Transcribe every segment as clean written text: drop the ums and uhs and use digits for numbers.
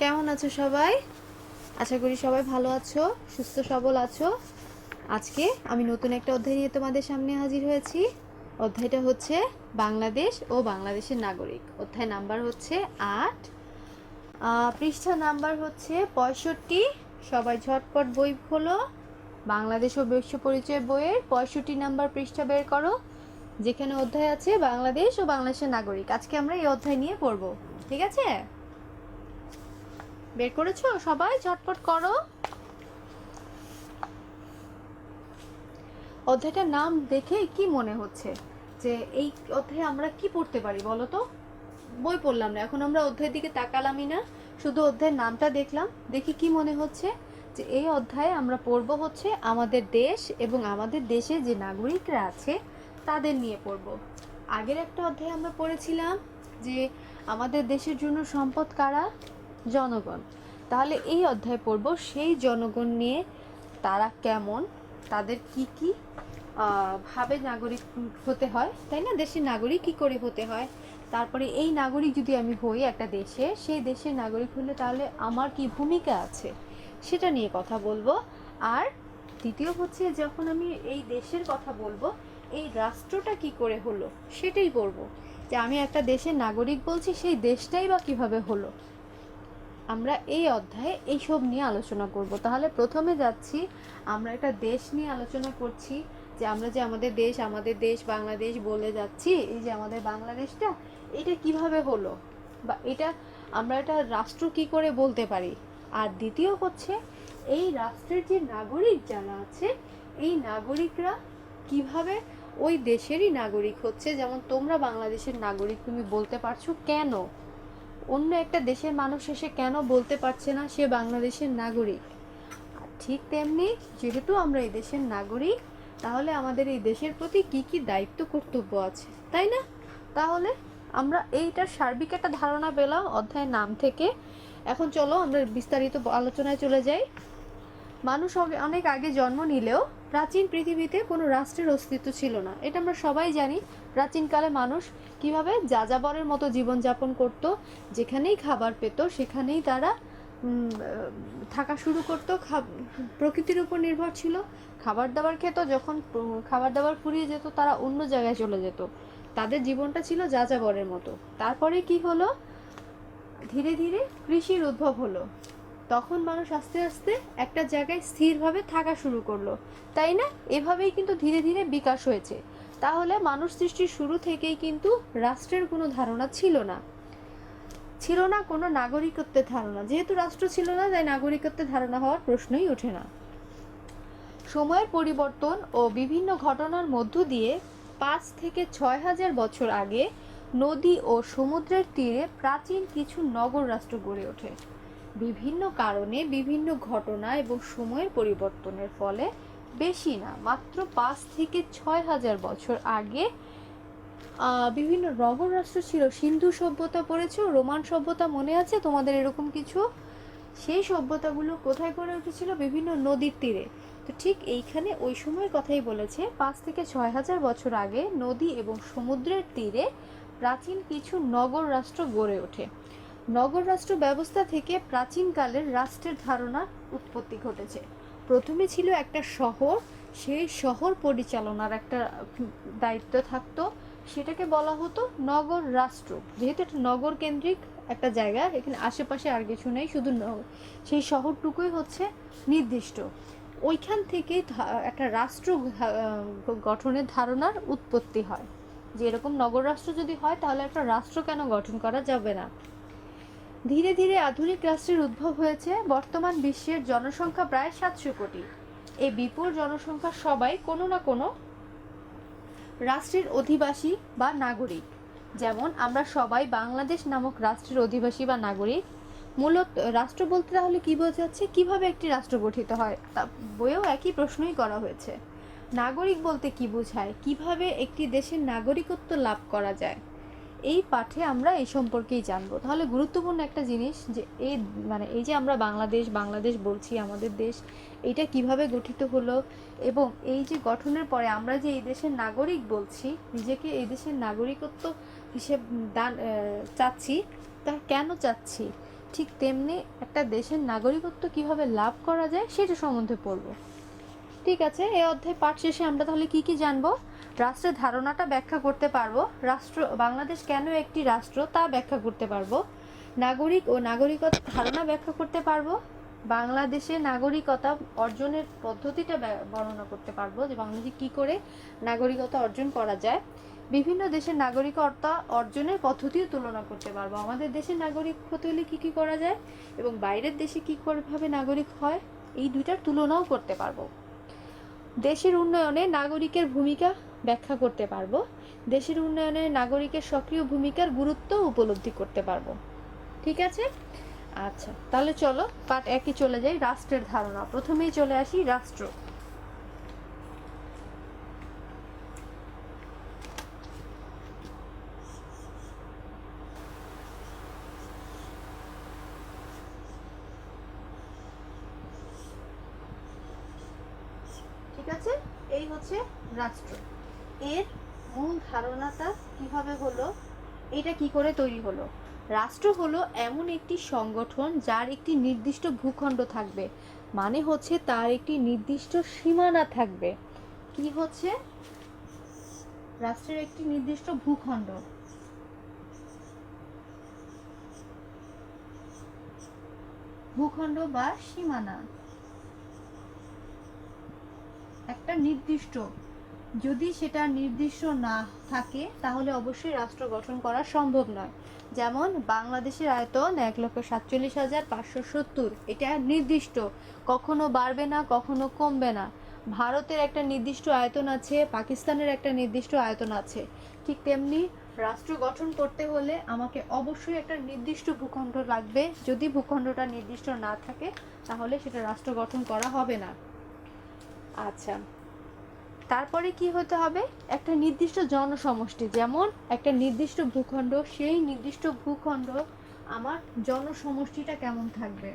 কেমন আছো সবাই? আশা করি সবাই ভালো আছো, সুস্থ সবল আছো। আজকে আমি নতুন একটা অধ্যায় নিয়ে তোমাদের সামনে হাজির হয়েছি। অধ্যায়টা হচ্ছে বাংলাদেশ ও বাংলাদেশের নাগরিক। অধ্যায় নাম্বার হচ্ছে ৮, পৃষ্ঠা নাম্বার হচ্ছে ৬৫। সবাই ঝটপট বই খোলো। বাংলাদেশ ও বিশ্ব পরিচয় বইয়ের ৬৫ নাম্বার পৃষ্ঠা বের করো, যেখানে অধ্যায় আছে বাংলাদেশ ও বাংলাদেশের নাগরিক। আজকে আমরা এই অধ্যায় নিয়ে পড়বো, ঠিক আছে? বের করেছো? সবাই ঝটপট করো। অধ্যায়টার নাম দেখে কি মনে হচ্ছে যে এই অধ্যায়ে আমরা কি পড়তে পারি বলো তো? বই পড়লাম না, এখন আমরা অধ্যায়ের দিকে তাকালামই না, শুধু অধ্যায়ের নামটা দেখলাম। দেখি কি মনে হচ্ছে যে এই অধ্যায়ে আমরা পড়ব হচ্ছে আমাদের দেশ এবং আমাদের দেশে যে নাগরিকরা আছে তাদের নিয়ে পড়ব। আগের একটা অধ্যায়ে আমরা পড়েছিলাম যে আমাদের দেশের জন্য সম্পদ কারা? জনগণ। তাহলে এই অধ্যায় পড়ব সেই জনগণ নিয়ে, তারা কেমন, তাদের কি কি ভাবে নাগরিক হতে হয়, তাই না? দেশের নাগরিক কি করে হতে হয়, তারপরে এই নাগরিক যদি আমি হই একটা দেশে, সেই দেশের নাগরিক হলে তাহলে আমার কি ভূমিকা আছে সেটা নিয়ে কথা বলবো। আর দ্বিতীয় হচ্ছে যখন আমি এই দেশের কথা বলবো, এই রাষ্ট্রটা কি করে হলো সেটাই বলবো, যে আমি একটা দেশের নাগরিক বলছি, সেই দেশটাই বা কিভাবে হলো। আমরা এই অধ্যায়ে এইসব নিয়ে আলোচনা করব। তাহলে প্রথমে যাচ্ছি, আমরা একটা দেশ নিয়ে আলোচনা করছি, যে আমরা যে আমাদের দেশ বাংলাদেশ বলে যাচ্ছি, এই যে আমাদের বাংলাদেশটা, এটা কিভাবে হলো, বা এটা আমরা একটা রাষ্ট্র কি করে বলতে পারি। আর দ্বিতীয় হচ্ছে এই রাষ্ট্রের যে নাগরিক যারা আছে, এই নাগরিকরা কিভাবে ওই দেশেরই নাগরিক হচ্ছে। যেমন তোমরা বাংলাদেশের নাগরিক, তুমি বলতে পারছো কেন? অন্য একটা দেশের মানুষ এসে কেন বলতে পারছে না সে বাংলাদেশের নাগরিক? ঠিক তেমনি যেহেতু আমরা এই দেশের নাগরিক, তাহলে আমাদের এই দেশের প্রতি কি কি দায়িত্ব কর্তব্য আছে, তাই না? তাহলে আমরা এইটার সার্বিক একটা ধারণা পেলাম অধ্যায়ের নাম থেকে। এখন চলো আমরা বিস্তারিত আলোচনায় চলে যাই। মানুষ অনেক আগে জন্ম নিলেও প্রাচীন পৃথিবীতে কোনো রাষ্ট্রের অস্তিত্ব ছিল না, এটা আমরা সবাই জানি। প্রাচীনকালে মানুষ কিভাবে যাযাবরের মতো জীবনযাপন করত, যেখানেই খাবার পেত সেখানেই তারা থাকা শুরু করতো, প্রকৃতির উপর নির্ভর ছিল, খাবার দাবার খেত, যখন খাবার দাবার ফুরিয়ে যেত তারা অন্য জায়গায় চলে যেত, তাদের জীবনটা ছিল যাযাবরের মতো। তারপরে কি হলো? ধীরে ধীরে কৃষির উদ্ভব হলো, তখন মানুষ আস্তে আস্তে একটা জায়গায় স্থিরভাবে থাকা শুরু করলো, তাই না? এভাবেই কিন্তু ধীরে ধীরে বিকাশ হয়েছে। তাহলে মানুষ সৃষ্টির শুরু থেকেই কিন্তু রাষ্ট্রের কোনো ধারণা ছিল না, ছিল না কোনো নাগরিকত্বের ধারণা। যেহেতু রাষ্ট্র ছিল না, তাই নাগরিকত্বের ধারণা হওয়ার প্রশ্নই ওঠে না। সময়ের পরিবর্তন ও বিভিন্ন ঘটনার মধ্য দিয়ে 5 থেকে 6,000 বছর আগে নদী ও সমুদ্রের তীরে প্রাচীন কিছু নগর রাষ্ট্র গড়ে ওঠে। বিভিন্ন কারণে, বিভিন্ন ঘটনা এবং সময়ের পরিবর্তনের ফলে, বেশি না, মাত্র 5 থেকে 6,000 বছর আগে বিভিন্ন নগর রাষ্ট্র ছিল। সিন্ধু সভ্যতা পড়েছো, রোমান সভ্যতা মনে আছে তোমাদের এরকম কিছু? সেই সভ্যতাগুলো কোথায় গড়ে উঠেছিল? বিভিন্ন নদীর তীরে। তো ঠিক এইখানে ওই সময়ের কথাই বলেছে, 5 থেকে 6,000 বছর আগে নদী এবং সমুদ্রের তীরে প্রাচীন কিছু নগর রাষ্ট্র গড়ে ওঠে। নগর রাষ্ট্র ব্যবস্থা থেকে প্রাচীনকালের রাষ্ট্রের ধারণার উৎপত্তি ঘটেছে। প্রথমে ছিল একটা শহর, সেই শহর পরিচালনার একটা দায়িত্ব থাকতো, সেটাকে বলা হতো নগর রাষ্ট্র। যেহেতু একটা নগর কেন্দ্রিক একটা জায়গা, এখানে আশেপাশে আর কিছু নেই, শুধু সেই শহরটুকুই হচ্ছে নির্দিষ্ট। ওইখান থেকেই একটা রাষ্ট্র গঠনের ধারণার উৎপত্তি হয়, যে এরকম নগর রাষ্ট্র যদি হয় তাহলে একটা রাষ্ট্র কেন গঠন করা যাবে না। ধীরে ধীরে আধুনিক রাষ্ট্রের উদ্ভব হয়েছে। বর্তমান বিশ্বের জনসংখ্যা প্রায় 700 কোটি। এই বিপুল জনসংখ্যা সবাই কোনো না কোনো রাষ্ট্রের অধিবাসী বা নাগরিক। যেমন আমরা সবাই বাংলাদেশ নামক রাষ্ট্রের অধিবাসী বা নাগরিক। মূলত রাষ্ট্র বলতে তাহলে কি বোঝাচ্ছে, কিভাবে একটি রাষ্ট্র গঠিত হয়, তা বইয়েও একই প্রশ্নই করা হয়েছে। নাগরিক বলতে কি বোঝায়, কিভাবে একটি দেশের নাগরিকত্ব লাভ করা যায়, এই পাঠে আমরা এই সম্পর্কেই জানবো। তাহলে গুরুত্বপূর্ণ একটা জিনিস, যে এই যে আমরা বাংলাদেশ বলছি, আমাদের দেশ, এটা কিভাবে গঠিত হলো, এবং এই যে গঠনের পরে আমরা যে এই দেশের নাগরিক বলছি, নিজেকে এই দেশের নাগরিকত্ব হিসেব চাচ্ছি, তা কেন চাচ্ছি, ঠিক তেমনি একটা দেশের নাগরিকত্ব কিভাবে লাভ করা যায় সেটা সম্বন্ধে পড়ব। ঠিক আছে, এই অধ্যায় পাঠ শেষে আমরা তাহলে কি কি জানবো? রাষ্ট্রের ধারণাটা ব্যাখ্যা করতে পারবো, বাংলাদেশ কেন একটি রাষ্ট্র তা ব্যাখ্যা করতে পারবো, নাগরিক ও নাগরিকতার ধারণা ব্যাখ্যা করতে পারবো, বাংলাদেশে নাগরিকতা অর্জনের পদ্ধতিটা বর্ণনা করতে পারবো, যে বাংলাদেশে কি করে নাগরিকতা অর্জন করা যায়, বিভিন্ন দেশের নাগরিকতা অর্জনের পদ্ধতিও তুলনা করতে পারবো, আমাদের দেশের নাগরিক হতে হলে কি কি করা যায় এবং বাইরের দেশে কি ভাবে নাগরিক হয় এই দুইটার তুলনাও করতে পারবো। দেশের উন্নয়নে নাগরিকের ভূমিকা ব্যাখ্যা করতে পারবো, দেশের উন্নয়নে নাগরিকের সক্রিয় ভূমিকার গুরুত্ব উপলব্ধি করতে পারবো। ঠিক আছে, আচ্ছা তাহলে চলো পার্ট 1 এ চলে যাই, রাষ্ট্রের ধারণা। প্রথমেই চলে আসি রাষ্ট্র। ঠিক আছে, এই হচ্ছে রাষ্ট্র। এর মূল ধারণাটা কিভাবে হলো, এটা কি করে তৈরি হলো? রাষ্ট্র হলো এমন একটি সংগঠন যার একটি নির্দিষ্ট ভূখণ্ড থাকবে, মানে হচ্ছে তার একটি নির্দিষ্ট সীমানা থাকবে। কি হচ্ছে? রাষ্ট্রের একটি নির্দিষ্ট ভূখণ্ড, ভূখণ্ড বা সীমানা একটা নির্দিষ্ট। যদি সেটা নির্দিষ্ট না থাকে তাহলে অবশ্যই রাষ্ট্র গঠন করা সম্ভব নয়। যেমন বাংলাদেশের আয়তন 1,47,570, এটা নির্দিষ্ট, কখনো বাড়বে না কখনো কমবে না। ভারতের একটা নির্দিষ্ট আয়তন আছে, পাকিস্তানের একটা নির্দিষ্ট আয়তন আছে। ঠিক তেমনি রাষ্ট্র গঠন করতে হলে আমাকে অবশ্যই একটা নির্দিষ্ট ভূখণ্ড লাগবে। যদি ভূখণ্ডটা নির্দিষ্ট না থাকে তাহলে সেটা রাষ্ট্র গঠন করা হবে না। আচ্ছা, তারপরে কি হতে হবে? একটা নির্দিষ্ট জনসমষ্টি, যেমন একটা নির্দিষ্ট ভূখণ্ড, সেই নির্দিষ্ট ভূখণ্ড আমার জনসমষ্টিটা কেমন থাকবে?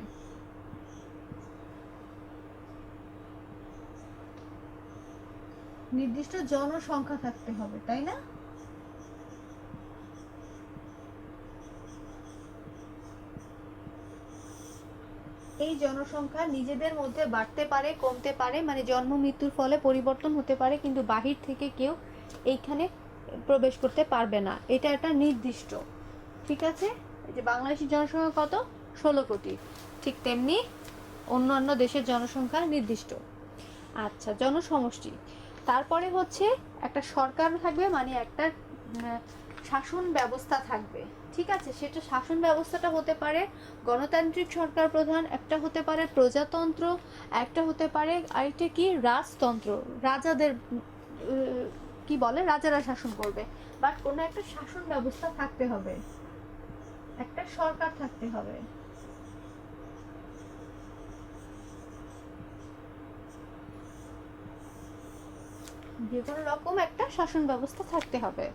নির্দিষ্ট জনসংখ্যা থাকতে হবে, তাই না? এই জনসংখ্যা নিজেদের মধ্যে বাড়তে পারে, কমতে পারে, মানে জন্ম মৃত্যুর ফলে পরিবর্তন হতে পারে, কিন্তু বাহির থেকে কেউ এইখানে প্রবেশ করতে পারবে না। এটা একটা নির্দিষ্ট। ঠিক আছে, এই যে বাংলাদেশের জনসংখ্যা কত? 16 কোটি। ঠিক তেমনি অন্যান্য দেশের জনসংখ্যা নির্দিষ্ট। আচ্ছা, জনসমষ্টি। তারপরে হচ্ছে একটা সরকার থাকবে, মানে একটা শাসন ব্যবস্থা থাকবে। ঠিক আছে, সেটা শাসন ব্যবস্থাটা হতে পারে গণতান্ত্রিক সরকার প্রধান, একটা হতে পারে প্রজাতন্ত্র, একটা হতে পারে আরেকটা কি রাজতন্ত্র, রাজাদের কি বলে, রাজারা শাসন করবে। বাট কোনো একটা শাসন ব্যবস্থা থাকতে হবে, একটা সরকার থাকতে হবে। যে কোনো রকম একটা শাসন ব্যবস্থা থাকতে হবে।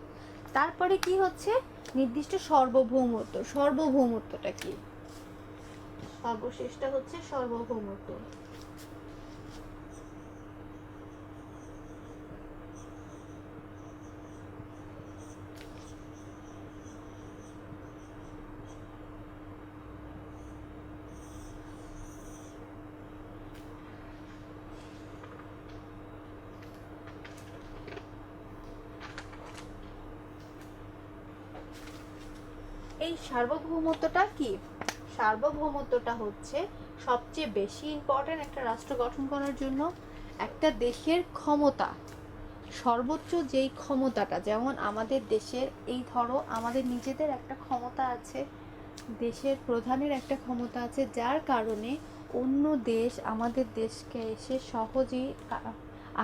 তারপরে কি হচ্ছে? নির্দিষ্ট সার্বভৌমত্ব। সার্বভৌমত্বটা কি? সর্বশেষটা হচ্ছে সার্বভৌমত্ব। এই সার্বভৌমত্বটা কি? সার্বভৌমত্বটা হচ্ছে সবচেয়ে বেশি ইম্পর্টেন্ট একটা রাষ্ট্র গঠন করার জন্য। একটা দেশের ক্ষমতা, সর্বোচ্চ যেই ক্ষমতাটা, যেমন আমাদের দেশের, এই ধরো আমাদের নিজেদের একটা ক্ষমতা আছে, দেশের প্রধানের একটা ক্ষমতা আছে, যার কারণে অন্য দেশ আমাদের দেশকে এসে সহজেই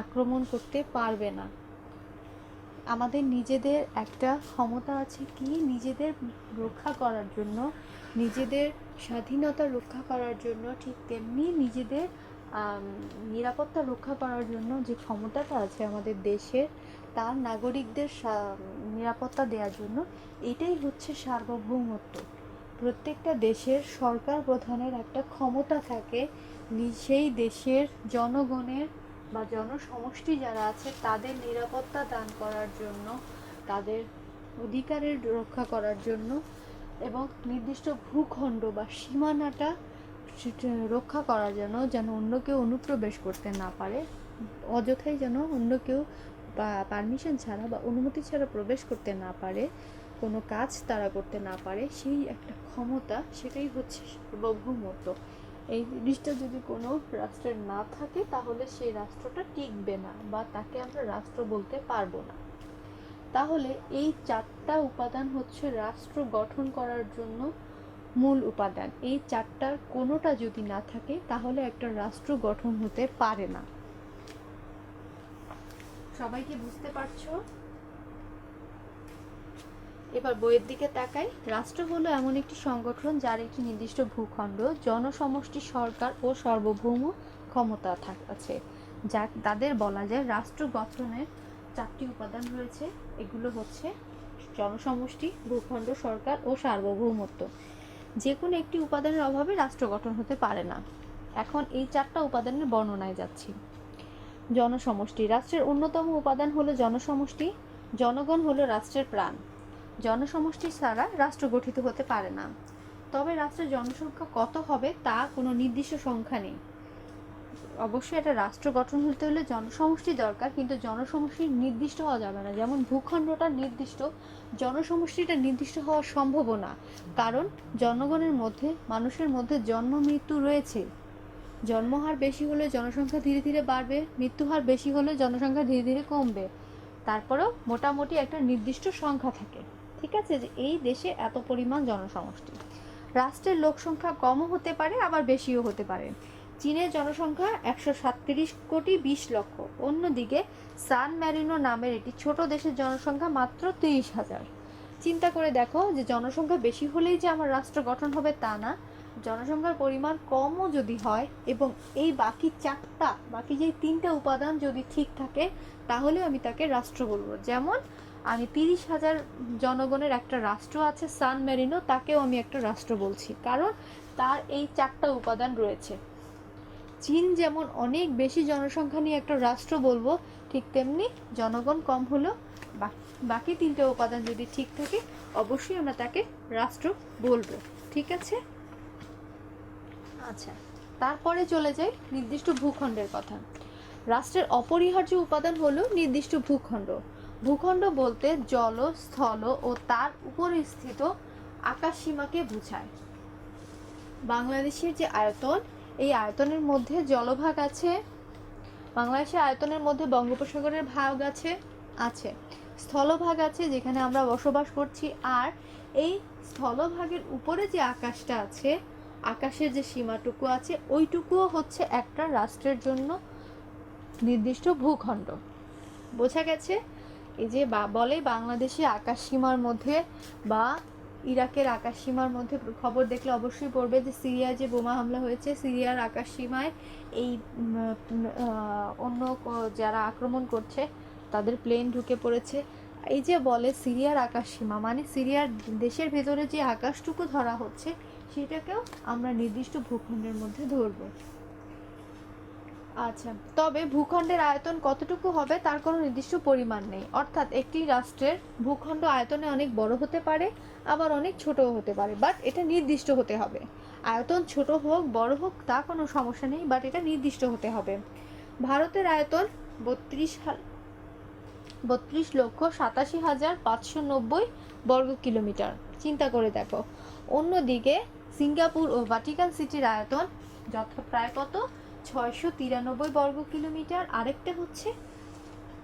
আক্রমণ করতে পারবে না। আমাদের নিজেদের একটা ক্ষমতা আছে কি, নিজেদের রক্ষা করার জন্য, নিজেদের স্বাধীনতা রক্ষা করার জন্য, ঠিক তেমনি নিজেদের নিরাপত্তা রক্ষা করার জন্য যে ক্ষমতাটা আছে আমাদের দেশের, তার নাগরিকদের নিরাপত্তা দেওয়ার জন্য, এটাই হচ্ছে সার্বভৌমত্ব। প্রত্যেকটা দেশের সরকার প্রধানের একটা ক্ষমতা থাকে সেই দেশের জনগণের বা জনসমষ্টি যারা আছে তাদের নিরাপত্তা দান করার জন্য, তাদের অধিকারের রক্ষা করার জন্য, এবং নির্দিষ্ট ভূখণ্ড বা সীমানাটা রক্ষা করার জন্য, যেন অন্য কেউ অনুপ্রবেশ করতে না পারে, অযথাই যেন অন্য কেউ বা পারমিশন ছাড়া বা অনুমতি ছাড়া প্রবেশ করতে না পারে, কোনো কাজ তারা করতে না পারে, সেই একটা ক্ষমতা, সেটাই হচ্ছে সার্বভৌমত্ব। এই জিনিসটা যদি কোনো রাষ্ট্রের না থাকে তাহলে সেই রাষ্ট্রটা টিকবে না বা তাকে আমরা রাষ্ট্র বলতে পারবো না। তাহলে এই 4টা উপাদান হচ্ছে রাষ্ট্র গঠন করার জন্য মূল উপাদান। এই 4টার কোনোটা যদি না থাকে তাহলে একটা রাষ্ট্র গঠন হতে পারে না। সবাই কি বুঝতে পারছো? এবার বইয়ের দিকে তাকাই। রাষ্ট্র হলো এমন একটি সংগঠন যার একটি নির্দিষ্ট ভূখণ্ড, জনসমষ্টি, সরকার ও সার্বভৌম ক্ষমতা আছে, যা তাদের বলা যায় রাষ্ট্র গঠনের 4টি উপাদান রয়েছে। এগুলো হচ্ছে জনসমষ্টি, ভূখণ্ড, সরকার ও সার্বভৌমত্ব। যে কোনো একটি উপাদানের অভাবে রাষ্ট্র গঠন হতে পারে না। এখন এই 4টা উপাদানের বর্ণনায় যাচ্ছি। জনসমষ্টি। রাষ্ট্রের অন্যতম উপাদান হলো জনসমষ্টি। জনগণ হলো রাষ্ট্রের প্রাণ। জনসমষ্টি ছাড়া রাষ্ট্র গঠিত হতে পারে না। তবে রাষ্ট্রের জনসংখ্যা কত হবে তা কোনো নির্দিষ্ট সংখ্যা নেই। অবশ্যই একটা রাষ্ট্র গঠন হতে হলে জনসমষ্টি দরকার, কিন্তু জনসমষ্টি নির্দিষ্ট হওয়া যাবে না। যেমন ভূখণ্ডটা নির্দিষ্ট, জনসমষ্টিটা নির্দিষ্ট হওয়া সম্ভব না, কারণ জনগণের মধ্যে, মানুষের মধ্যে জন্ম মৃত্যু রয়েছে। জন্মহার বেশি হলে জনসংখ্যা ধীরে ধীরে বাড়বে, মৃত্যুহার বেশি হলে জনসংখ্যা ধীরে ধীরে কমবে। তারপরেও মোটামুটি একটা নির্দিষ্ট সংখ্যা থাকে, ঠিক আছে, যে এই দেশে এত পরিমাণ জনসমষ্টি। রাষ্ট্রের লোক সংখ্যা কমও হতে পারে, আবার বেশিও হতে পারে। চীনের জনসংখ্যা 137 কোটি 20 লক্ষ। অন্যদিকে সান ম্যারিনো নামের একটি ছোট দেশের জনসংখ্যা মাত্র 30,000। চিন্তা করে দেখো যে জনসংখ্যা বেশি হলেই যে আমার রাষ্ট্র গঠন হবে তা না। জনসংখ্যার পরিমাণ কমও যদি হয় এবং এই বাকি যে 3টা উপাদান যদি ঠিক থাকে, তাহলে আমি তাকে রাষ্ট্র বলবো। যেমন আমি 30,000 জনগণের একটা রাষ্ট্র আছে সান মেরিনো, তাকেও আমি একটা রাষ্ট্র বলছি, কারণ তার এই 4টা উপাদান রয়েছে। চীন যেমন অনেক বেশি জনসংখ্যা নিয়ে একটা রাষ্ট্র বলবো, ঠিক তেমনি জনগণ কম হলো, বাকি 3টে উপাদান যদি ঠিক থাকে, অবশ্যই আমরা তাকে রাষ্ট্র বলবো। ঠিক আছে? আচ্ছা, তারপরে চলে যাই নির্দিষ্ট ভূখণ্ডের কথা। রাষ্ট্রের অপরিহার্য উপাদান হলো নির্দিষ্ট ভূখণ্ড। ভূখণ্ড বলতে জল, স্থল ও তার উপরে স্থিত আকাশসীমাকে বোঝায়। বাংলাদেশের যে আয়তন, এই আয়তনের মধ্যে জলভাগ আছে। বাংলাদেশের আয়তনের মধ্যে বঙ্গোপসাগরের ভাগ আছে, স্থলভাগ আছে যেখানে আমরা বসবাস করছি, আর এই স্থলভাগের উপরে যে আকাশটা আছে, আকাশের যে সীমাটুকু আছে, ওইটুকুও হচ্ছে একটা রাষ্ট্রের জন্য নির্দিষ্ট ভূখণ্ড। বোঝা গেছে? এই যে বলে বাংলাদেশে আকাশ সীমার মধ্যে বা ইরাকের আকাশ সীমার মধ্যে, খবর দেখলে অবশ্যই পড়বে যে সিরিয়ায় যে বোমা হামলা হয়েছে, সিরিয়ার আকাশ সীমায় এই অন্য যারা আক্রমণ করছে তাদের প্লেন ঢুকে পড়েছে। এই যে বলে সিরিয়ার আকাশ সীমা, মানে সিরিয়ার দেশের ভেতরে যে আকাশটুকু ধরা হচ্ছে সেটাকেও আমরা নির্দিষ্ট ভূখণ্ডের মধ্যে ধরবো। আচ্ছা, তবে ভূখণ্ডের আয়তন কতটুকু হবে তার কোনো নির্দিষ্ট পরিমাণ নেই। অর্থাৎ একটি রাষ্ট্রের ভূখণ্ড আয়তনে অনেক বড় হতে পারে, আবার অনেক ছোটও হতে পারে, বাট এটা নির্দিষ্ট হতে হবে। আয়তন ছোট হোক বড় হোক তা কোনো সমস্যা নেই, বাট এটা নির্দিষ্ট হতে হবে। ভারতের আয়তন 32,87,590 বর্গ কিলোমিটার। চিন্তা করে দেখো। অন্যদিকে সিঙ্গাপুর ও ভ্যাটিকান সিটির আয়তন প্রায় কত? 693 বর্গ কিলোমিটার। আরেকটা হচ্ছে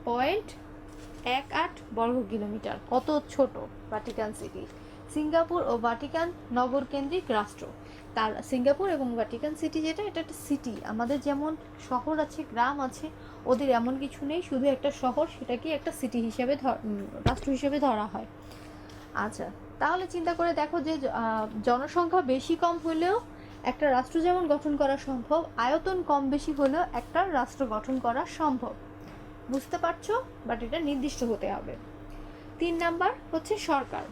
0.18 বর্গ কিলোমিটার। কত ছোট ভ্যাটিকান সিটি! সিঙ্গাপুর ও ভ্যাটিকান নগর কেন্দ্রিক রাষ্ট্র। তার সিঙ্গাপুর এবং ভ্যাটিকান সিটি যেটা, এটা একটা সিটি। আমাদের যেমন শহর আছে, গ্রাম আছে, ওদের এমন কিছু নেই, শুধু একটা শহর, সেটাকে একটা সিটি হিসেবে রাষ্ট্র হিসেবে ধরা হয়। আচ্ছা, তাহলে চিন্তা করে দেখো যে জনসংখ্যা বেশি কম হলেও একটা রাষ্ট্র যেমন গঠন করা সম্ভব, আয়তন কম বেশি হলেও একটা রাষ্ট্র গঠন করা সম্ভব। বুঝতে পারছো? বাট এটা নির্দিষ্ট হতে হবে। 3 নাম্বার হচ্ছে সরকার।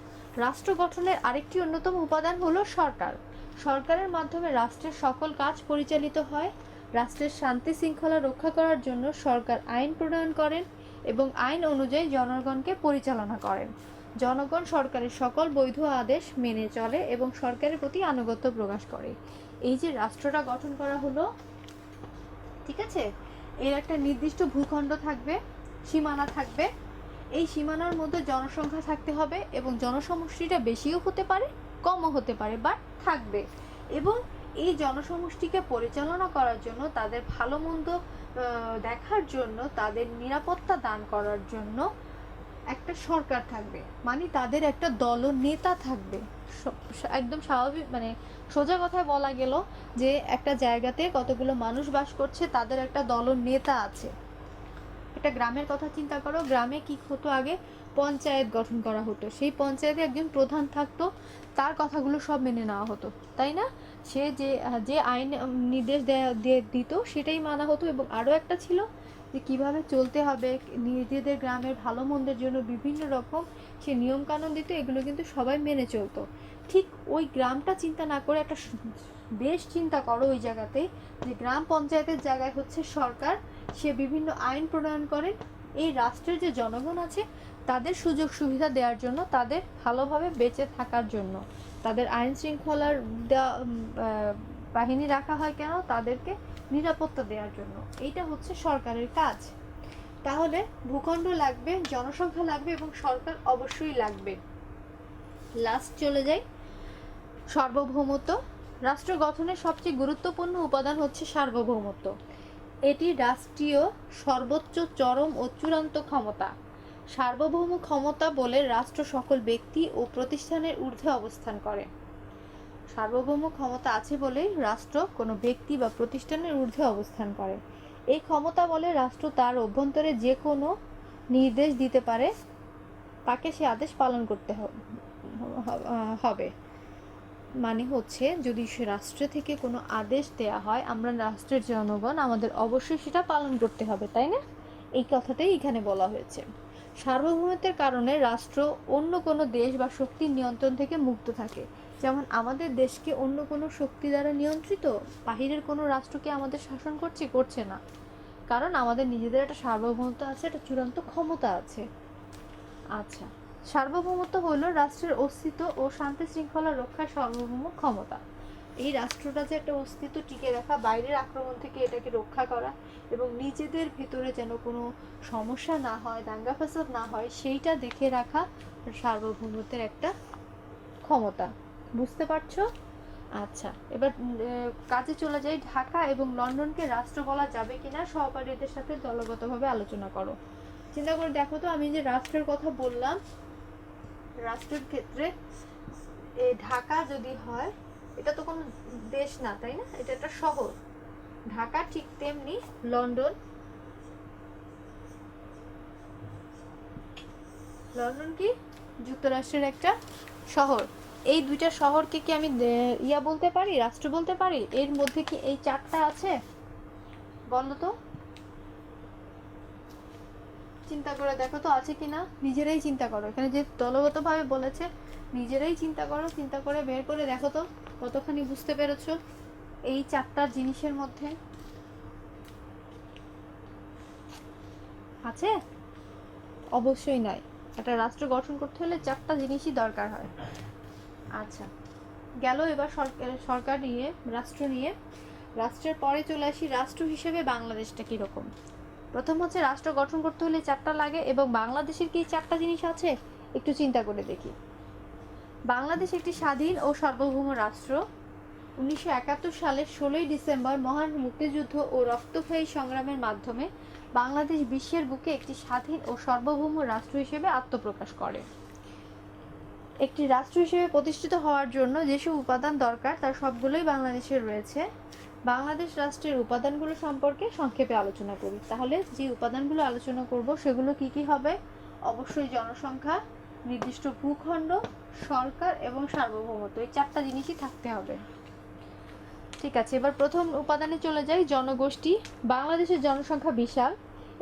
রাষ্ট্র গঠনের আরেকটি অন্যতম উপাদান হলো সরকার। সরকারের মাধ্যমে রাষ্ট্রের সকল কাজ পরিচালিত হয়। রাষ্ট্রের শান্তি শৃঙ্খলা রক্ষা করার জন্য সরকার আইন প্রণয়ন করেন এবং আইন অনুযায়ী জনগণকে পরিচালনা করেন। জনগণ সরকারের সকল বৈধ আদেশ মেনে চলে এবং সরকারের প্রতি আনুগত্য প্রকাশ করে। এই যে রাষ্ট্রটা গঠন করা হলো, ঠিক আছে, এর একটা নির্দিষ্ট ভূখণ্ড থাকবে, সীমানা থাকবে। এই সীমানার মধ্যে জনসংখ্যা থাকতে হবে এবং জনসমষ্টিটা বেশিও হতে পারে, কমও হতে পারে, বাট থাকবে। এবং এই জনসমষ্টিকে পরিচালনা করার জন্য, তাদের ভালো মন্দ দেখার জন্য, তাদের নিরাপত্তা দান করার জন্য একটা সরকার থাকবে, মানে তাদের একটা দলনেতা থাকবে। একদম স্বাভাবিক, মানে সোজা কথায় বলা গেল যে একটা জায়গাতে কতগুলো মানুষ বাস করছে, তাদের একটা দলনেতা আছে। একটা গ্রামের কথা চিন্তা করো, গ্রামে কি হতো আগে, পঞ্চায়েত গঠন করা হতো, সেই পঞ্চায়েতে একজন প্রধান থাকতো, তার কথাগুলো সব মেনে নেওয়া হতো, তাই না? সে যে আইন নির্দেশ দিত সেটাই মানা হতো। এবং আরও একটা ছিল যে কিভাবে চলতে হবে, নিজেদের গ্রামের ভালো মন্দের জন্য বিভিন্ন রকম সে নিয়মকানুন দিত, এগুলো কিন্তু সবাই মেনে চলতো। ঠিক ওই গ্রামটা চিন্তা না করে একটা দেশ চিন্তা করো, ওই জায়গাতে যে গ্রাম পঞ্চায়েতের জায়গায় হচ্ছে সরকার, সে বিভিন্ন আইন প্রণয়ন করে এই রাষ্ট্রের যে জনগণ আছে তাদের সুযোগ সুবিধা দেওয়ার জন্য, তাদের ভালোভাবে বেঁচে থাকার জন্য। তাদের আইন শৃঙ্খলার বাহিনী রাখা হয় কেন? তাদেরকে নিরাপত্তা দেওয়ার জন্য। এইটা হচ্ছে সরকারের কাজ। তাহলে ভূখণ্ড লাগবে, জনসংখ্যা লাগবে এবং সরকার অবশ্যই লাগবে। লাস্ট চলে যাই, সার্বভৌমত্ব। রাষ্ট্র গঠনের সবচেয়ে গুরুত্বপূর্ণ উপাদান হচ্ছে সার্বভৌমত্ব। এটি রাষ্ট্রীয় সর্বোচ্চ, চরম ও চূড়ান্ত ক্ষমতা। সার্বভৌম ক্ষমতা বলে রাষ্ট্র সকল ব্যক্তি ও প্রতিষ্ঠানের ঊর্ধ্বে অবস্থান করে। সার্বভৌম ক্ষমতা আছে বলে রাষ্ট্র কোনো ব্যক্তি বা প্রতিষ্ঠানের ঊর্ধ্বে অবস্থান করে। এই ক্ষমতা বলে রাষ্ট্র তার অভ্যন্তরে যে কোনো নির্দেশ দিতে পারে, তাকে সে আদেশ পালন করতে হবে। মানে হচ্ছে যদি রাষ্ট্র থেকে কোনো আদেশ দেয়া হয়, আমরা রাষ্ট্রের জনগণ, আমাদের অবশ্যই সেটা পালন করতে হবে, তাই না? এই কথাটাই এখানে বলা হয়েছে। সার্বভৌমত্বের কারণে রাষ্ট্র অন্য কোনো দেশ বা শক্তির নিয়ন্ত্রণ থেকে মুক্ত থাকে। যেমন আমাদের দেশকে অন্য কোনো শক্তি দ্বারা নিয়ন্ত্রিত, বাহিরের কোনো রাষ্ট্রকে আমাদের শাসন করছে না, কারণ আমাদের নিজেদের একটা সার্বভৌমত্ব আছে, একটা চূড়ান্ত ক্ষমতা আছে। আচ্ছা, সার্বভৌমত্ব হলো রাষ্ট্রের অস্তিত্ব ও শান্তি শৃঙ্খলা রক্ষার সার্বভৌম ক্ষমতা। এই রাষ্ট্রটা যে একটা অস্তিত্ব টিকে রাখা, বাইরের আক্রমণ থেকে এটাকে রক্ষা করা এবং নিজেদের ভিতরে যেন কোনো সমস্যা না হয়, দাঙ্গা ফাসাদ না হয়, সেইটা দেখে রাখা সার্বভৌমত্বের একটা ক্ষমতা। বুঝতে পারছো? আচ্ছা, এবার কাজে চলে যাই। ঢাকা এবং লন্ডনকে রাষ্ট্র বলা যাবে কিনা সহপাঠীদের সাথে দলগতভাবে আলোচনা করো। চিন্তা করে দেখো তো, আমি যে রাষ্ট্রের কথা বললাম, রাষ্ট্রের ক্ষেত্রে এই ঢাকা যদি হয়, এটা তো কোনো দেশ না, তাই না? এটা একটা শহর। ঢাকা ঠিক তেমনি লন্ডন, লন্ডন কি যুক্তরাষ্ট্রের একটা শহর। এই দুইটা শহরকে কি আমি বলতে পারি, রাষ্ট্র বলতে পারি? এর মধ্যে কি এই চারটা আছে? বলো তো, চিন্তা করে দেখো তো আছে কিনা, নিজেরাই চিন্তা করো। এখানে যে দলগতভাবে বলেছে, নিজেরাই চিন্তা করো, চিন্তা করে বের করে দেখো তো কতখানি বুঝতে পেরেছো এই চারটা জিনিসের মধ্যে আছে? অবশ্যই নয়। একটা রাষ্ট্র গঠন করতে হলে চারটা জিনিসই দরকার হয়। আচ্ছা, গেল এবার সরকার নিয়ে, রাষ্ট্র নিয়ে। রাষ্ট্রের পরে চলে আসি রাষ্ট্র হিসেবে বাংলাদেশটা কীরকম। প্রথম হচ্ছে রাষ্ট্র গঠন করতে হলে চারটা লাগে, এবং বাংলাদেশের কি চারটা জিনিস আছে একটু চিন্তা করে দেখি। বাংলাদেশ একটি স্বাধীন ও সার্বভৌম রাষ্ট্র। 1971 সালের 16ই ডিসেম্বর মহান মুক্তিযুদ্ধ ও রক্তক্ষয়ী সংগ্রামের মাধ্যমে বাংলাদেশ বিশ্বের বুকে একটি স্বাধীন ও সার্বভৌম রাষ্ট্র হিসেবে আত্মপ্রকাশ করে। একটি রাষ্ট্র হিসেবে প্রতিষ্ঠিত হওয়ার জন্য যেসব উপাদান দরকার তার সবগুলোই বাংলাদেশের রয়েছে। বাংলাদেশ রাষ্ট্রের উপাদানগুলো সম্পর্কে সংক্ষেপে আলোচনা করি। তাহলে যে উপাদানগুলো আলোচনা করব সেগুলো কি কি হবে? অবশ্যই জনসংখ্যা, নির্দিষ্ট ভূখণ্ড, সরকার এবং সার্বভৌমত্ব। এই চারটা জিনিসই থাকতে হবে। ঠিক আছে, এবার প্রথম উপাদানে চলে যাই, জনগোষ্ঠী। বাংলাদেশের জনসংখ্যা বিশাল।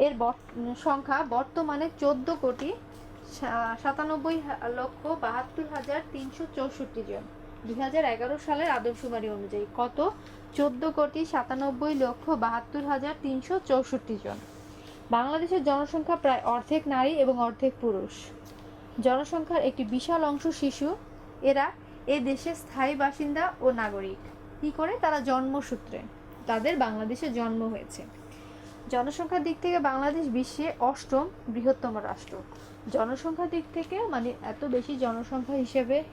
এর সংখ্যা বর্তমানে 14,97,72,364 জন। 2011 সালের আদমশুমারি অনুযায়ী কত? 14,97,72,364 জন। বাংলাদেশের জনসংখ্যা প্রায় অর্ধেক নারী এবং অর্ধেক পুরুষ। জনসংখ্যার একটি বিশাল অংশ শিশু। এরা এ দেশের স্থায়ী বাসিন্দা ও নাগরিক। কি করে? তারা জন্মসূত্রে তাদের বাংলাদেশে জন্ম হয়েছে। জনসংখ্যার দিক থেকে বাংলাদেশ বিশ্বে 8ম বৃহত্তম রাষ্ট্র। জনসংখ্যার দিক থেকে মানে এত বেশি জনসংখ্যা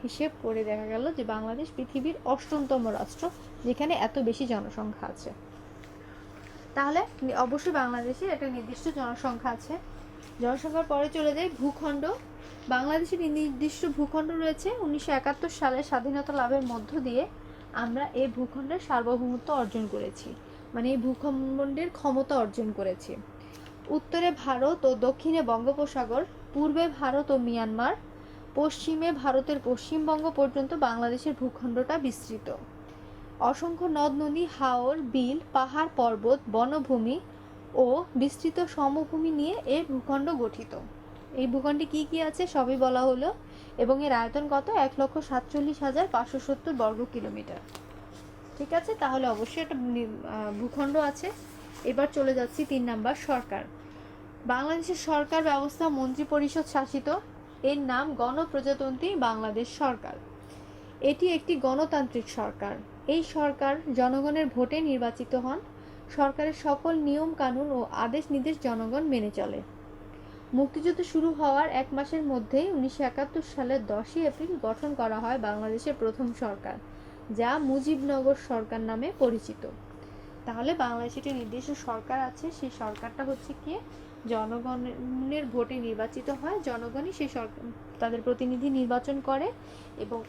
হিসেব করে দেখা গেল যে বাংলাদেশ পৃথিবীর 8মতম রাষ্ট্র যেখানে এত বেশি জনসংখ্যা আছে। তাহলে অবশ্যই বাংলাদেশে একটা নির্দিষ্ট জনসংখ্যা আছে। জনসংখ্যার পরে চলে যায় ভূখণ্ড। বাংলাদেশের নির্দিষ্ট ভূখণ্ড রয়েছে। 1971 সালে স্বাধীনতা লাভের মধ্য দিয়ে আমরা এই ভূখণ্ডের সার্বভৌমত্ব অর্জন করেছি, মানে এই ভূখণ্ডের ক্ষমতা অর্জন করেছি। উত্তরে ভারত ও দক্ষিণে বঙ্গোপসাগর, পূর্বে ভারত ও মিয়ানমার, পশ্চিমে ভারতের পশ্চিমবঙ্গ পর্যন্ত বাংলাদেশের ভূখণ্ডটা বিস্তৃত। অসংখ্য নদ নদী, হাওর, বিল, পাহাড়, পর্বত, বনভূমি ও বিস্তৃত সমভূমি নিয়ে এই ভূখণ্ড গঠিত। এই ভূখণ্ডে কি কি আছে সবই বলা হলো, এবং এর আয়তন কত? 1,47,570 বর্গ কিলোমিটার। ঠিক আছে, তাহলে অবশ্যই একটা ভূখণ্ড আছে। এবার চলে যাচ্ছি 3 নাম্বার, সরকার। বাংলাদেশের সরকার ব্যবস্থা মন্ত্রী পরিষদ শাসিত। এর নাম গণপ্রজাতন্ত্রী বাংলাদেশ সরকার। এটি একটি গণতান্ত্রিক সরকার। এই সরকার জনগণের ভোটে নির্বাচিত হন। সরকারের সকল নিয়ম কানুন ও আদেশ নির্দেশ জনগণ মেনে চলে। মুক্তিযুদ্ধ শুরু হওয়ার 1 মাসের মধ্যেই 1971 সালের 10ই এপ্রিল গঠন করা হয় বাংলাদেশের প্রথম সরকার, যা মুজিবনগর সরকার নামে পরিচিত। তাহলে বাংলাদেশে একটি নির্দিষ্ট সরকার আছে, সেই সরকারটা হচ্ছে কি জনগণের ভোটে নির্বাচিত হয়। জনগণই সেই সরকার তাদের প্রতিনিধি নির্বাচন করে, এবং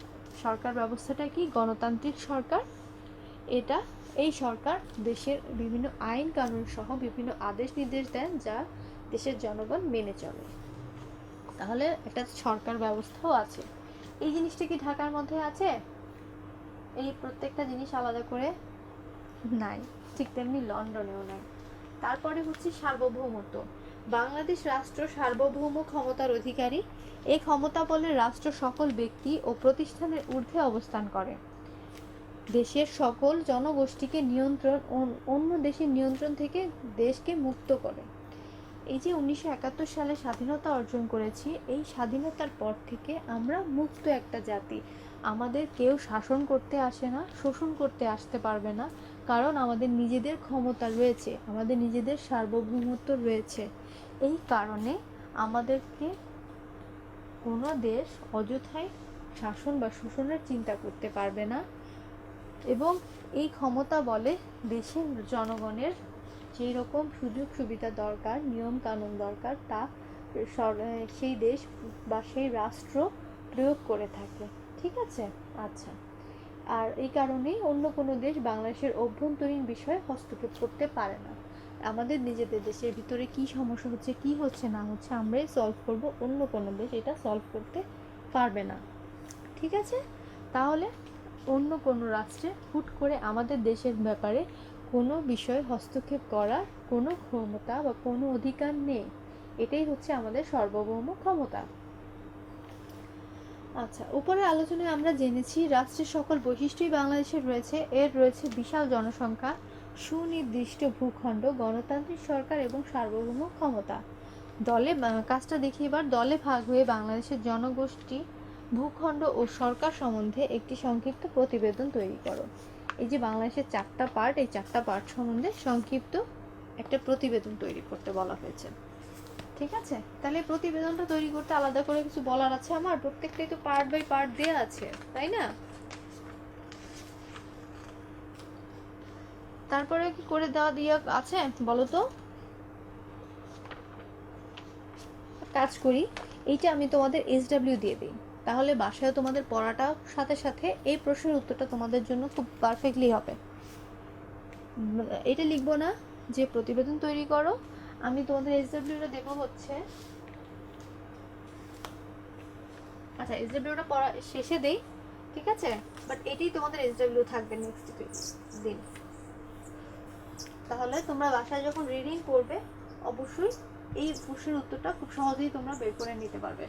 সরকার ব্যবস্থাটা কি গণতান্ত্রিক সরকার। এই সরকার দেশের বিভিন্ন আইন কানুন সহ বিভিন্ন আদেশ নির্দেশ দেন যা দেশের জনগণ মেনে চলে। তাহলে একটা সরকার ব্যবস্থাও আছে। এই জিনিসটা কি ঢাকার মধ্যে আছে? এই প্রত্যেকটা জিনিস আলাদা করে নাই, ঠিক তেমনি লন্ডনেও নাই। তারপরে হচ্ছে সার্বভৌমত্ব। বাংলাদেশ রাষ্ট্র সার্বভৌম ক্ষমতার অধিকারী। এই ক্ষমতা বলে রাষ্ট্র সকল ব্যক্তি ও প্রতিষ্ঠানের ঊর্ধ্বে অবস্থান করে। দেশের সকল জনগোষ্ঠীকে নিয়ন্ত্রণ ও অন্য দেশের নিয়ন্ত্রণ থেকে দেশকে মুক্ত করে। এই যে 1971 সালে স্বাধীনতা অর্জন করেছি, এই স্বাধীনতার পর থেকে আমরা মুক্ত একটা জাতি। আমাদের কেউ শাসন করতে আসে না, শোষণ করতে আসতে পারবে না, কারণ আমাদের নিজেদের ক্ষমতা রয়েছে, আমাদের নিজেদের সার্বভৌমত্ব রয়েছে। এই কারণে আমাদেরকে কোনো দেশ অযথাই শাসন বা শোষণের চিন্তা করতে পারবে না। এবং এই ক্ষমতা বলে দেশের জনগণের যেই রকম সুযোগ সুবিধা দরকার, নিয়ম কানুন দরকার, তা সেই দেশ বা সেই রাষ্ট্র প্রয়োগ করে থাকে। ঠিক আছে, আচ্ছা। আর এই কারণেই অন্য কোনো দেশ বাংলাদেশের অভ্যন্তরীণ বিষয়ে হস্তক্ষেপ করতে পারে না। আমাদের নিজেদের দেশের ভিতরে কি সমস্যা হচ্ছে, কি হচ্ছে না হচ্ছে, আমরাই সলভ করব, অন্য কোনো দেশ এটা সলভ করতে পারবে না। ঠিক আছে, তাহলে অন্য কোনো রাষ্ট্রে হুট করে আমাদের দেশের ব্যাপারে কোনো বিষয়ে হস্তক্ষেপ করার কোনো ক্ষমতা বা কোনো অধিকার নেই। এটাই হচ্ছে আমাদের সার্বভৌম ক্ষমতা। আচ্ছা, উপরের আলোচনায় আমরা জেনেছি রাষ্ট্রের সকল বৈশিষ্ট্যই বাংলাদেশের রয়েছে। এর রয়েছে বিশাল জনসংখ্যা, সুনির্দিষ্ট ভূখণ্ড, গণতান্ত্রিক সরকার এবং সার্বভৌম ক্ষমতা। কাজটা দেখি এবার। দলে ভাগ হয়ে বাংলাদেশের জনগোষ্ঠী, ভূখণ্ড ও সরকার সম্বন্ধে একটি সংক্ষিপ্ত প্রতিবেদন তৈরি করো। এই যে বাংলাদেশের 4টা পার্ট, এই 4টা পার্ট সম্বন্ধে সংক্ষিপ্ত একটা প্রতিবেদন তৈরি করতে বলা হয়েছে। ঠিক আছে, তাহলে প্রতিবেদনটা তৈরি করতে আলাদা করে কিছু বলার আছে আমার? প্রত্যেকটাই তো পার্ট বাই পার্ট দেয়া আছে, তাই না? তারপরে কি করে দেওয়া দিয়ে আছে বলো তো? কাজ করি, এইটা আমি তোমাদের SW দিয়ে দিই, তাহলে বাসায় তোমাদের পড়াটা সাথে সাথে এই প্রশ্নের উত্তরটা তোমাদের জন্য খুব পারফেক্টলি হবে। এটা লিখবো না যে প্রতিবেদন তৈরি করো, আমি তোমাদের SWটা দেবো হচ্ছে, আচ্ছা SWটা পড়া শেষে দেই, ঠিক আছে? বাট এটাই তোমাদের SW থাকবে নেক্সট দিন। তাহলে তোমরা বাসায় যখন রিডিং করবে অবশ্যই এই প্রশ্নের উত্তরটা খুব সহজেই তোমরা বের করে নিতে পারবে।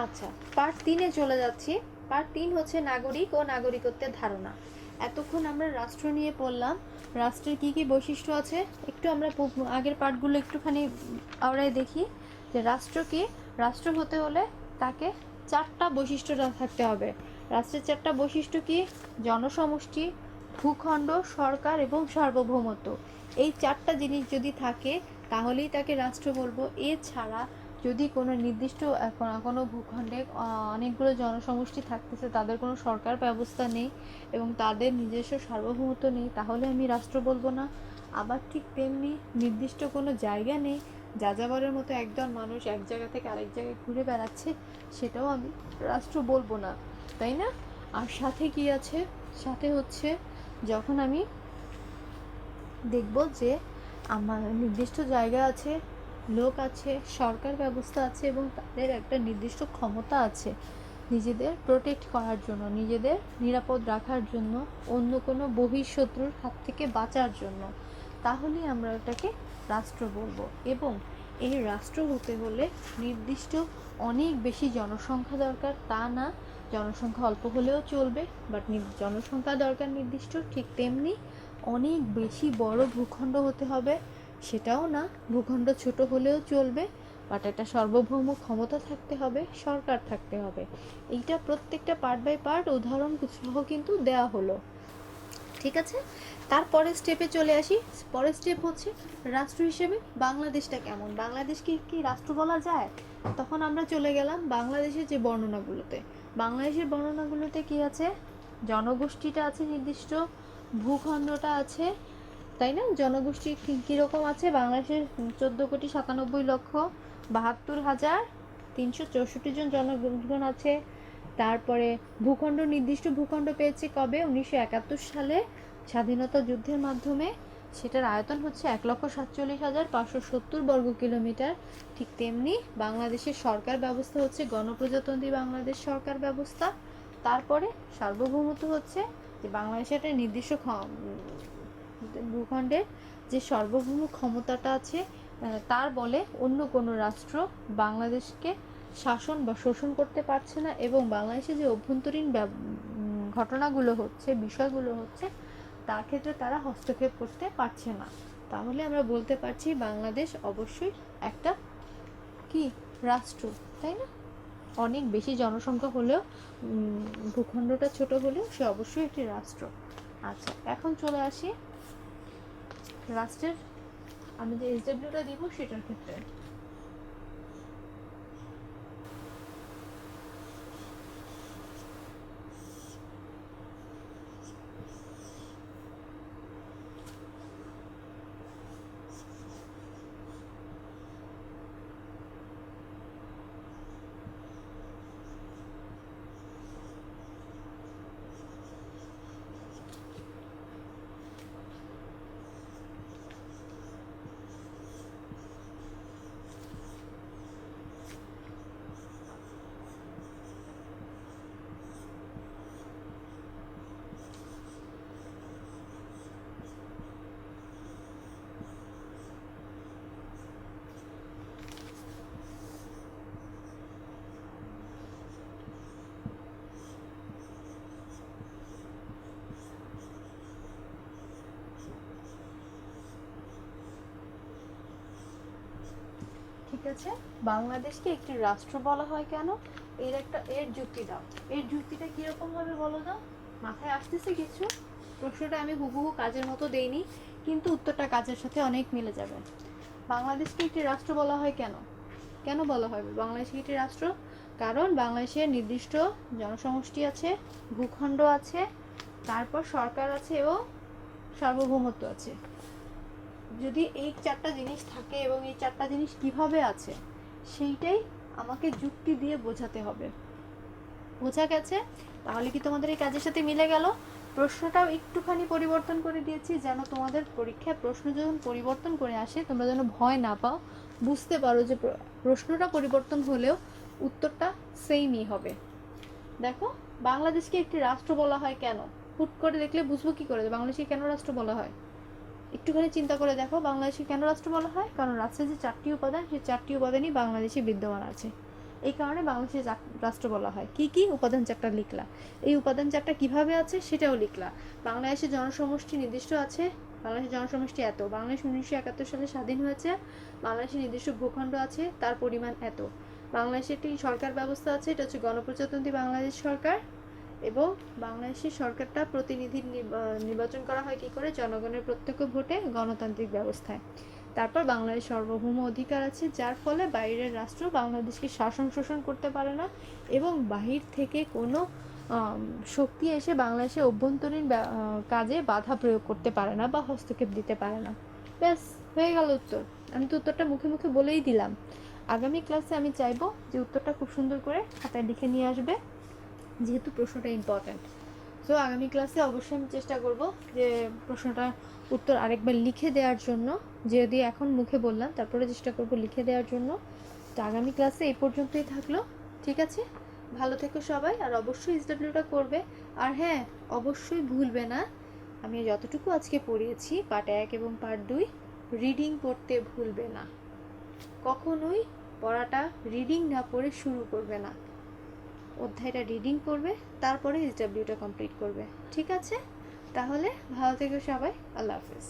আচ্ছা, পার্ট 3-এ চলে যাচ্ছি। পার্ট 3 হচ্ছে নাগরিক ও নাগরিকত্বের ধারণা। এতক্ষণ আমরা রাষ্ট্র নিয়ে পড়লাম, রাষ্ট্রের কি কি বৈশিষ্ট্য আছে একটু আমরা আগের পার্টগুলো একটুখানি আওড়ায় দেখি। যে রাষ্ট্র কি, রাষ্ট্র হতে হলে তাকে 4টা বৈশিষ্ট্য থাকতে হবে। রাষ্ট্রের 4টা বৈশিষ্ট্য কি? জনসমষ্টি, ভূখণ্ড, সরকার এবং সার্বভৌমত্ব। এই 4টা জিনিস যদি থাকে তাহলেই তাকে রাষ্ট্র বলবো। এছাড়া যদি কোনো নির্দিষ্ট কোনো ভূখণ্ডে অনেকগুলো জনসমষ্টি থাকতেছে, তাদের কোনো সরকার ব্যবস্থা নেই এবং তাদের নিজস্ব সার্বভৌমত্ব নেই, তাহলে আমি রাষ্ট্র বলবো না। আবার ঠিক তেমনি নির্দিষ্ট কোনো জায়গা নেই, যাযাবরের মতো একদল মানুষ এক জায়গা থেকে আরেক জায়গায় ঘুরে বেড়াচ্ছে, সেটাও আমি রাষ্ট্র বলবো না, তাই না? আর সাথে কি আছে? সাথে হচ্ছে যখন আমি দেখব যে আমার নির্দিষ্ট জায়গা আছে, লোক আছে, সরকার ব্যবস্থা আছে এবং তাদের একটা নির্দিষ্ট ক্ষমতা আছে নিজেদের প্রোটেক্ট করার জন্য, নিজেদের নিরাপদ রাখার জন্য, অন্য কোনো বহিঃশত্রুর হাত থেকে বাঁচার জন্য, তাহলেই আমরা এটাকে রাষ্ট্র বলবো। এবং এই রাষ্ট্র হতে হলে নির্দিষ্ট অনেক বেশি জনসংখ্যা দরকার তা না, জনসংখ্যা অল্প হলেও চলবে, বাট জনসংখ্যা দরকার নির্দিষ্ট। ঠিক তেমনি অনেক বেশি বড় ভূখণ্ড হতে হবে, সেটাও না, ভূখণ্ড ছোট হলেও চলবে, বাট একটা সার্বভৌম ক্ষমতা থাকতে হবে, সরকার থাকতে হবে। এইটা প্রত্যেকটা পার্ট বাই পার্ট উদাহরণ সহ কিন্তু দেওয়া হলো, ঠিক আছে? তারপরের স্টেপে চলে আসি। পরের স্টেপ হচ্ছে রাষ্ট্র হিসেবে বাংলাদেশটা কেমন, বাংলাদেশকে কি রাষ্ট্র বলা যায়? তখন আমরা চলে গেলাম বাংলাদেশের যে বর্ণনাগুলোতে। বাংলাদেশের বর্ণনাগুলোতে কি আছে? জনগোষ্ঠীটা আছে নির্দিষ্ট, ভূখণ্ডটা আছে, তাই না? জনগোষ্ঠী কীরকম আছে? বাংলাদেশের 14,97,72,364 জন জনগণ আছে। তারপরে ভূখণ্ড, নির্দিষ্ট ভূখণ্ড পেয়েছে কবে? 1971 সালে স্বাধীনতা যুদ্ধের মাধ্যমে। সেটার আয়তন হচ্ছে 1,47,570 বর্গ কিলোমিটার। ঠিক তেমনি বাংলাদেশের সরকার ব্যবস্থা হচ্ছে গণপ্রজাতন্ত্রী বাংলাদেশ সরকার ব্যবস্থা। তারপরে সার্বভৌমত্ব হচ্ছে যে বাংলাদেশের একটা নির্দিষ্ট ভূখণ্ডের যে সার্বভৌম ক্ষমতাটা আছে, তার বলে অন্য কোনো রাষ্ট্র বাংলাদেশকে শাসন বা শোষণ করতে পারছে না, এবং বাংলাদেশে যে অভ্যন্তরীণ ঘটনাগুলো হচ্ছে, বিষয়গুলো হচ্ছে, তার ক্ষেত্রে তারা হস্তক্ষেপ করতে পারছে না। তাহলে আমরা বলতে পারছি বাংলাদেশ অবশ্যই একটা কি রাষ্ট্র, তাই না? অনেক বেশি জনসংখ্যা হলেও, ভূখণ্ডটা ছোট হলেও সে অবশ্যই একটি রাষ্ট্র। আচ্ছা, এখন চলে আসি রাষ্ট্রের আমি যে এসডব্লিউটা দিব সেটার ক্ষেত্রে। ঠিক আছে, বাংলাদেশকে একটি রাষ্ট্র বলা হয় কেন? এর যুক্তি দাও। এর যুক্তিটা কিরকম হবে বলো তো? মাথায় আসতেছে কিছু? প্রশ্নটা আমি হুবহু কাজের মতো দেইনি, কিন্তু উত্তরটা কাজের সাথে অনেক মিলে যাবে। বাংলাদেশকে একটি রাষ্ট্র বলা হয় কেন? কেন বলা হয় বাংলাদেশকে একটি রাষ্ট্র? কারণ বাংলাদেশের নির্দিষ্ট জনসমষ্টি আছে, ভূখণ্ড আছে, তারপর সরকার আছে এবং সার্বভৌমত্ব আছে। যদি এই 4টা জিনিস থাকে এবং এই 4টা জিনিস কিভাবে আছে সেইটাই আমাকে যুক্তি দিয়ে বোঝাতে হবে। বোঝা গেছে? তাহলে কি তোমাদের এই কাজের সাথে মিলে গেল? প্রশ্নটাও একটুখানি পরিবর্তন করে দিয়েছি, যেন তোমাদের পরীক্ষায় প্রশ্ন যখন পরিবর্তন করে আসে তোমরা যেন ভয় না পাও, বুঝতে পারো যে প্রশ্নটা পরিবর্তন হলেও উত্তরটা সেমই হবে। দেখো, বাংলাদেশকে একটি রাষ্ট্র বলা হয় কেন? হুট করে দেখলে বুঝবো কি করে বাংলাদেশকে কেন রাষ্ট্র বলা হয়? একটুখানি চিন্তা করে দেখো, বাংলাদেশে কেন রাষ্ট্র বলা হয়? কারণ রাষ্ট্রের যে 4টি উপাদান, সেই 4টি উপাদানই বাংলাদেশে বিদ্যমান আছে। এই কারণে বাংলাদেশের রাষ্ট্র বলা হয়। কি কি উপাদান চারটা লিখলা, এই উপাদান চারটা কিভাবে আছে সেটাও লিখলা। বাংলাদেশের জনসমষ্টি নির্দিষ্ট আছে, বাংলাদেশের জনসমষ্টি এত, বাংলাদেশ 1971 সালে স্বাধীন হয়েছে, বাংলাদেশের নির্দিষ্ট ভূখণ্ড আছে, তার পরিমাণ এত, বাংলাদেশের একটি সরকার ব্যবস্থা আছে, এটা হচ্ছে গণপ্রজাতন্ত্রী বাংলাদেশ সরকার, এবং বাংলাদেশের সরকারটা প্রতিনিধি নির্বাচন করা হয় কি করে, জনগণের প্রত্যক্ষ ভোটে গণতান্ত্রিক ব্যবস্থায়। তারপর বাংলাদেশ সার্বভৌম অধিকার আছে, যার ফলে বাইরের রাষ্ট্র বাংলাদেশকে শাসন শোষণ করতে পারে না, এবং বাহির থেকে কোনো শক্তি এসে বাংলাদেশের অভ্যন্তরীণ কাজে বাধা প্রয়োগ করতে পারে না বা হস্তক্ষেপ দিতে পারে না। ব্যাস, হয়ে গেল উত্তর। আমি তো উত্তরটা মুখে মুখে বলেই দিলাম। আগামী ক্লাসে আমি চাইবো যে উত্তরটা খুব সুন্দর করে খাতায় লিখে নিয়ে আসবে, যেহেতু প্রশ্নটা ইম্পর্ট্যান্ট। সো আগামী ক্লাসে অবশ্যই আমি চেষ্টা করব যে প্রশ্নটার উত্তর আরেকবার লিখে দেওয়ার জন্য, যদি এখন মুখে বললাম তারপরে চেষ্টা করব লিখে দেওয়ার জন্য। তো আগামী ক্লাসে এই পর্যন্তই থাকলো, ঠিক আছে? ভালো থেকো সবাই, আর অবশ্যই এসডব্লিউটা করবে। আর হ্যাঁ, অবশ্যই ভুলবে না, আমি যতটুকু আজকে পড়িয়েছি পার্ট 1 এবং পার্ট 2, রিডিং পড়তে ভুলবে না। কখনোই পড়াটা রিডিং না পড়ে শুরু করবে না, অধ্যায়টা রিডিং করবে, তারপরে এসডব্লিউটা কমপ্লিট করবে, ঠিক আছে? তাহলে ভালো থেকো সবাই, আল্লাহ হাফেজ।